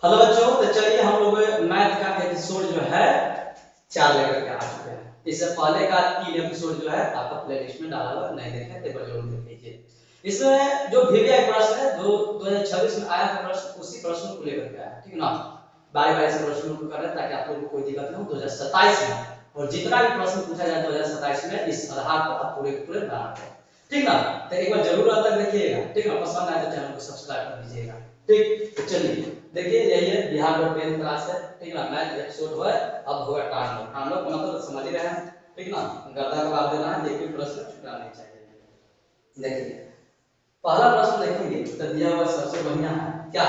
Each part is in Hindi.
हेलो बच्चों, तो चलिए हम लोग मैथ का एपिसोड जो है 4 लेकर के आ चुके हैं। इससे पहले का 3 एपिसोड जो है आपका प्लेलिस्ट में डाला हुआ, नहीं देखे तो एक बार जरूर देख लीजिए। इसमें जो VVI प्रश्न है जो 2026 में आया था प्रश्न, उसी प्रश्न को लेकर के आया, ठीक है ना। बारी बारी से प्रश्नों को कर रहे हैं ताकि आप लोगों को कोई दिक्कत ना हो 2027 में, और जितना भी प्रश्न पूछा जाए 2027 में इस आधार पर आप पूरे पूरे बनाते हैं, ठीक ना। तो एक बार जरूर तक देखिएगा, ठीक ना। पसंद आए तो चैनल को सब्सक्राइब कर दीजिएगा, ठीक। तो चलिए देखिए, यही है बिहार बोर्ड 10th क्लास है, ठीक ना। मैथ एपिसोड है, अब होगा टाइम हम लोग मतलब समझ ही रहे हैं, ठीक ना। गर्दा जवाब देना है, एक भी प्रश्न छूटना नहीं चाहिए। देखिए पहला प्रश्न देखेंगे तो दिया हुआ सबसे बढ़िया है क्या,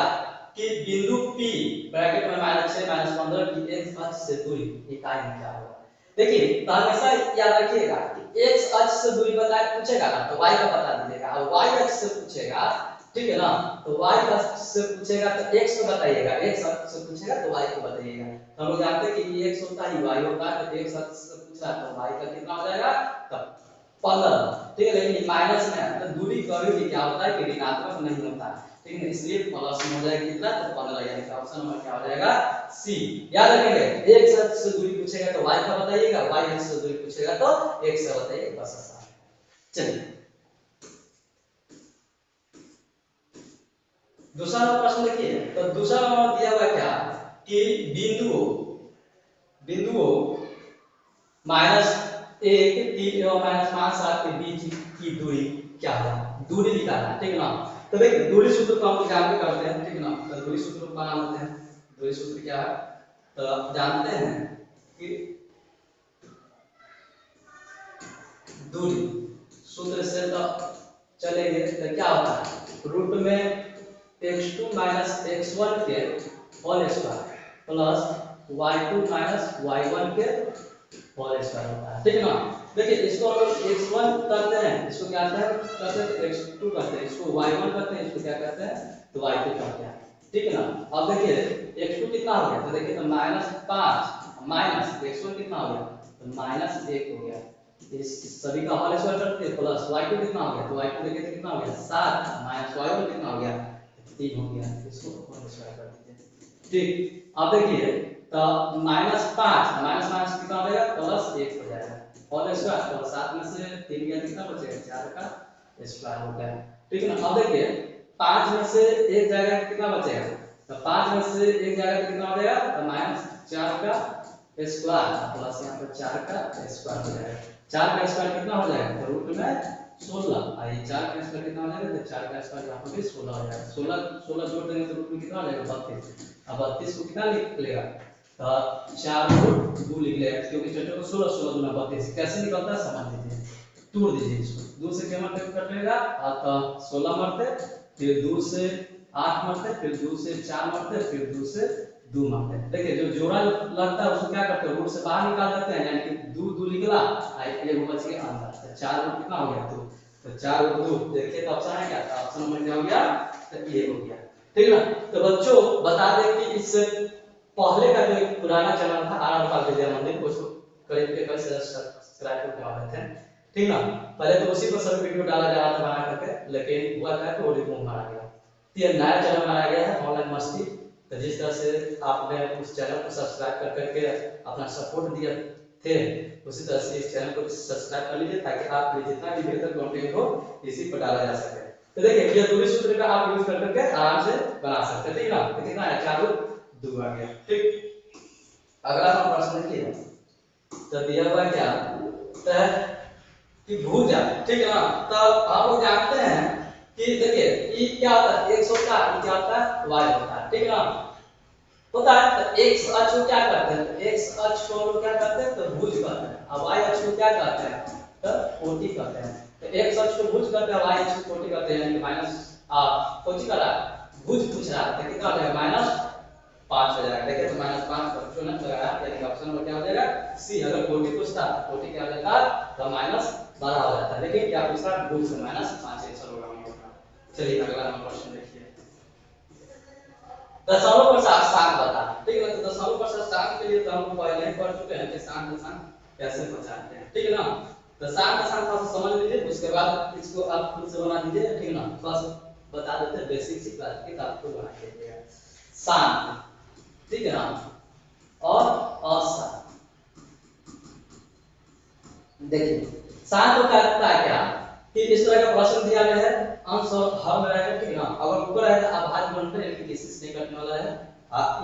कि बिंदु P ब्रैकेट में -6 -15 की x अक्ष से दूरी इकाई में क्या होगा। देखिए तो हमेशा याद रखिएगा कि x अक्ष से दूरी बताए पूछेगा ना तो y का बता दीजिएगा, और y अक्ष से पूछेगा, ठीक है ना। तो y अक्ष से पूछेगा तो x को बताइएगा, x अक्ष से पूछेगा तो y को बताइएगा। तो हम लोग जानते हैं कि x होता है y होता है, तो x अक्ष से पूछ रहा है तो y का कितना हो जाएगा, तब 15, ठीक है। लेकिन माइनस में है तो दूरी कभी भी क्या होता है कि ऋणात्मक नहीं होता है, ठीक है। इसलिए प्लस में हो जाएगा कितना, तो 15, यानी कि ऑप्शन नंबर क्या हो जाएगा, सी। याद रखेंगे x अक्ष से दूरी पूछेगा तो y का बताइएगा, y अक्ष से दूरी पूछेगा तो x का बताइएगा, बस आसान है। चलिए दूसरा प्रश्न देखिए, तो दूसरा नंबर दिया हुआ क्या, कि बिंदुओं बिंदुओं -1 3 और -5 7 के बीच की दूरी क्या है, दूरी निकालना है, ठीक है ना। तो देखिए दूरी सूत्र को हम जान के करते हैं, ठीक है ना। तो दूरी सूत्र को बना लेते हैं। दूरी सूत्र क्या है, तो आप जानते हैं कि दूरी सूत्र से तो चलेंगे तो क्या होता है, रूट में x2 - x1 के whole square plus y2 - y1 के होल स्क्वायर होता है, ठीक है ना। देखिए इसको हम लोग x1 करते हैं, इसको क्या करते हैं x2 करते हैं, इसको y1 करते हैं, इसको क्या करते हैं तो y2 करते हैं, ठीक है ना। अब देखिए x2 कितना हो गया, तो देखिए तो -5 माइनस x1 कितना हो गया, तो -1 हो गया। इस सभी का होल स्क्वायर करते हैं, प्लस y2 कितना हो गया, तो y2 देखिए तो कितना हो गया 7 माइनस y1 कितना हो गया 3 हो गया। इसको होल स्क्वायर कर दीजिए, ठीक। अब देखिए तो -5 माइनस माइनस कितना हो जाएगा, +1 हो जाएगा। होल स्क्वायर तो 7 में से 3 गया कितना बचेगा, 4 का स्क्वायर हो गया, ठीक है ना। अब देखिए 5 में से 1 जाएगा कितना बचेगा, तो 5 में से 1 जाएगा कितना हो जाएगा, तो -4 का स्क्वायर प्लस यहाँ पर 4 का स्क्वायर हो जाएगा। 4 का स्क्वायर कितना हो जाएगा, तो रूट में 16, और ये 4 का स्क्वायर कितना हो जाएगा, तो 4 का स्क्वायर यहाँ पर भी 16 हो जाएगा। 16 जोड़ देंगे तो रूट में कितना हो जाएगा 32। अब 32 को कितना लिख लेगा, तो 4 रूट 2 लिख लेगा, क्योंकि चटो को 16 16 गुना 32 कैसे निकलता है समझ लीजिए। तोड़ दीजिए इसको, 2 से क्या मरते कटेगा, तो 16 मरते, फिर 2 से 8 मरते, फिर 2 से 4 मरते, फिर 2 से 2 मरते। देखिए जो जोड़ा लगता है उसको क्या करते हैं, रूट से बाहर निकाल देते हैं, यानी कि 2 2 निकला, एक बच गया अंदर, तो 4 रूट कितना हो गया 2, तो 4 रूट 2। देखिए तो ऑप्शन है क्या, तो ऑप्शन नंबर क्या हो गया, तो ये हो गया, ठीक है ना। तो बच्चों बता दें कि इससे पहले का जो एक पुराना चैनल था आर पाल विद्या मंदिर, उसको करीब के कई सब्सक्राइब करके आ रहे थे, ठीक ना। पहले तो उसी पर सब वीडियो डाला जा रहा था बना करके, लेकिन हुआ था कि वो रिमूव मारा गया। तो ये नया चैनल बनाया गया है ऑनलाइन मस्ती। तो जिस तरह से आपने उस चैनल को सब्सक्राइब कर करके अपना सपोर्ट दिया थे, उसी तरह से इस चैनल को सब्सक्राइब कर लीजिए ताकि आपके लिए जितना भी बेहतर कंटेंट हो इसी पर डाला जा सके। तो देखिए ये दूरी सूत्र का आप यूज कर करके आराम से बना सकते हैं, ठीक है ना। तो कितना है 4 रूट 2 आ गया, ठीक। अगला हम प्रश्न देखिए, तो दिया हुआ क्या, तो कि भुजा, ठीक है ना। तो आप लोग जानते हैं कि देखिए ये क्या होता है, x होता है, ये क्या होता है y होता है, ठीक है ना। होता है तो x अक्ष को क्या करते हैं, तो x अक्ष को हम लोग क्या करते हैं, तो भुज कहते हैं, और y अक्ष को क्या कहते हैं, तो कोटि कहते हैं। तो x अक्ष को भुज कहते हैं, y अक्ष को कोटि कहते हैं, यानी कि माइनस कोटि का भुज पूछ रहा है तो कितना हो जाएगा -5 हो जाएगा। देखिए तो -5 बच्चों ने लगाया, यानी ऑप्शन नंबर क्या हो जाएगा सी। अगर कोटि पूछता कोटि क्या हो जाता तो -12 हो जाता है, लेकिन क्या पूछ रहा है भुज से -5 आंसर होगा हम लोग का। चलिए अगला प्रश्न देखिए, दशमलव पर सात बता, ठीक है। तो दशमलव पर सात के लिए तो हम पहले ही पढ़ चुके हैं कि सात दशम कैसे बचाते हैं, ठीक है ना। तो सात दशम थोड़ा सा समझ लीजिए, उसके बाद इसको आप खुद से बना दीजिए, ठीक है ना। थोड़ा सा बता देते हैं बेसिक सी क्लास की, तो आपको बना लीजिएगा। शांत, ठीक है ना, और अशांत। देखिए शांत को कहता है क्या कि इस तरह का प्रश्न दिया गया है, अंश और हर में रहेगा, ठीक है ना। अगर ऊपर है तो अभाज्य गुणनफल यानी कि किसी से नहीं कटने वाला है,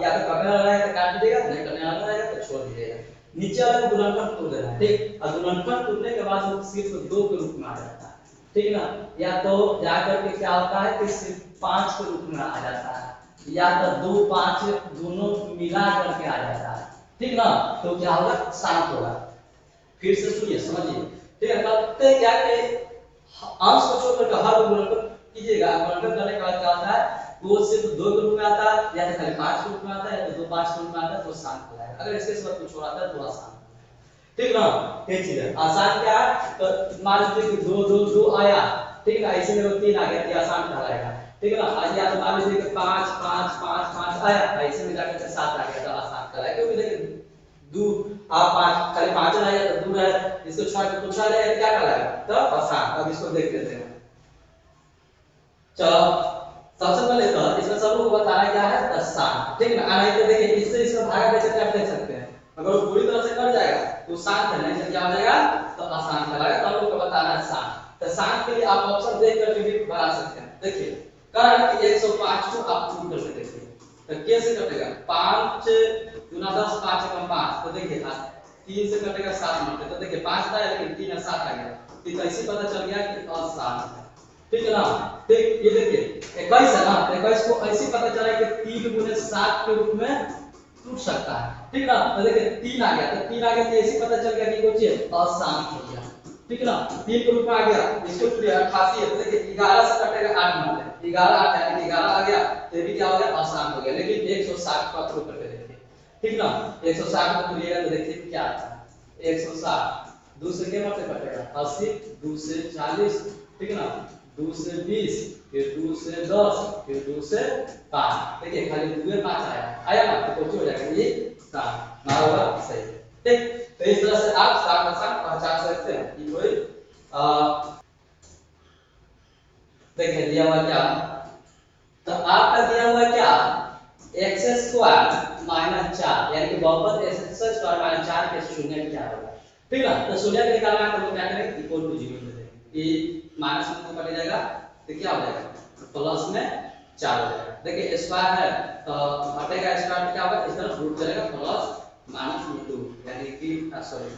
या तो कटने वाला है तो काट दीजिएगा, नहीं कटने वाला है तो छोड़ दीजिएगा। नीचे वाला को गुणनफल तोड़ देना है, ठीक। और गुणनफल तोड़ने के बाद वो सिर्फ 2 के रूप में आ जाता है, ठीक है ना। या तो जाकर के क्या होता है कि सिर्फ 5 के रूप में आ जाता है, या तो 2 5 दोनों मिला करके आ जाता है, ठीक ना। तो क्या होगा, शांत होगा। फिर से सुनिए समझिए, ठीक है। कहते क्या कि अंश को छोड़कर हर को गुणनफल कीजिएगा, गुणनफल करने के बाद क्या होता है, वो सिर्फ 2 के रूप में आता है, या तो खाली 5 के रूप में आता है, या तो 2 5 के रूप में आता है, तो शांत हो जाएगा। अगर इसके साथ कुछ और आता है तो आसान, ठीक ना। ये चीज है आसान। क्या है तो मान लीजिए कि 2 2 2 आया, ठीक है, ऐसे में 3 आ गया, ये आसान कहलाएगा, ठीक है ना। या तो मान लीजिए कि 5 5 5 5 आया, ऐसे में जाकर के 7 आ गया, तो आसान कहलाएगा। क्योंकि देखिए 2 आप 5 खाली 5 आया तो 2 है, इसको छोड़ के कुछ आ जाएगा, क्या कहलाएगा, तो आसान। अब इसको देख लेते हैं। चलो सबसे पहले तो इसमें सब लोग को बताना क्या है, शांत, ठीक है ना। नहीं तो देखिए इससे इसका भागा कैसे आप देख सकते हैं, अगर वो पूरी तरह से कट जाएगा तो शांत है, नहीं तो क्या हो जाएगा, तो आसान कहलाएगा। तो हम लोग को बताना है शांत। तो शांत के लिए आप ऑप्शन देख करके भी बना सकते हैं। देखिए कारण कि 105 को आप पूरी कर सकते हैं, तो कैसे कटेगा, 5 गुना 10 5 एकम 5, तो देखिए 3 से कटेगा 7 मिनट, तो देखिए 5 था लेकिन 3 और 7 आ गया, तो कैसे पता चल गया कि अशांत है, ठीक है ना। ठीक, ये देखिए 21 है ना, 21 को ऐसे पता चला कि 3 गुने 7 के रूप में टूट सकता है, ठीक ना। तो देखिए 3 आ गया, तो 3 आ गया तो ऐसे पता चल गया कि कुछ अशांत हो गया, ठीक ना। 3 के रूप में आ गया, इसको टूट गया 88 है, तो देखिए 11 से कटेगा 8 मिनट, 11 8 यानी 11 आ गया, तो ये भी क्या हो गया, अशांत हो गया। लेकिन 160 का टूट करके देखिए, ठीक ना। 160 को टूटिएगा तो देखिए क्या आता है, 160 2 से क्या मतलब कटेगा 80, 2 से 40, ठीक है ना, 2 से 20, फिर 2 से 10, फिर 2 से 5, देखिए खाली 2 में 5 आया ना, तो कुछ हो जाएगा, ये 7 ना होगा, सही है, ठीक। तो इस तरह से आप 7 का 7 पहचान सकते हैं कि कोई देखिए दिया हुआ क्या, तो आपका दिया हुआ क्या, x स्क्वायर माइनस 4 यानी कि बहुपद x स्क्वायर माइनस 4 के शून्य क्या होगा, ठीक है। तो शून्य के निकालना है तो हम क्या करेंगे, इक्वल टू 0 ले देंगे, ये माइनस में तो कट जाएगा, तो क्या हो जाएगा, प्लस में 4 हो जाएगा। देखिए स्क्वायर है तो हटेगा स्क्वायर, क्या होगा, इस तरफ रूट चलेगा, प्लस माइनस 2 यानी कि सॉरी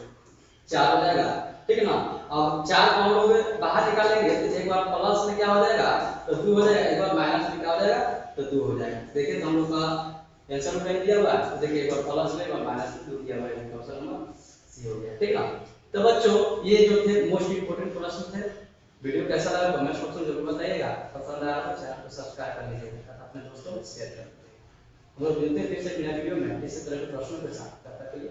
4 हो जाएगा, ठीक है ना। अब 4 को हम लोग बाहर निकालेंगे तो एक बार प्लस में क्या हो जाएगा, तो 2 हो जाएगा, एक बार माइनस में क्या हो जाएगा, तो 2 हो जाएगा। देखिए तो हम लोग का आंसर में दिया हुआ है, तो देखिए एक बार प्लस में एक बार माइनस में 2 दिया हुआ है, ऑप्शन नंबर सी हो गया, ठीक ना। तो बच्चों ये जो थे मोस्ट इंपोर्टेंट प्रश्न थे। वीडियो कैसा लगा कमेंट सेक्शन में जरूर बताइएगा, पसंद आया तो चैनल को सब्सक्राइब कर लीजिएगा, अपने दोस्तों को शेयर कर दीजिएगा। हम लोग मिलते हैं फिर से नए वीडियो में इसी तरह के प्रश्नों के साथ, तब तक के लिए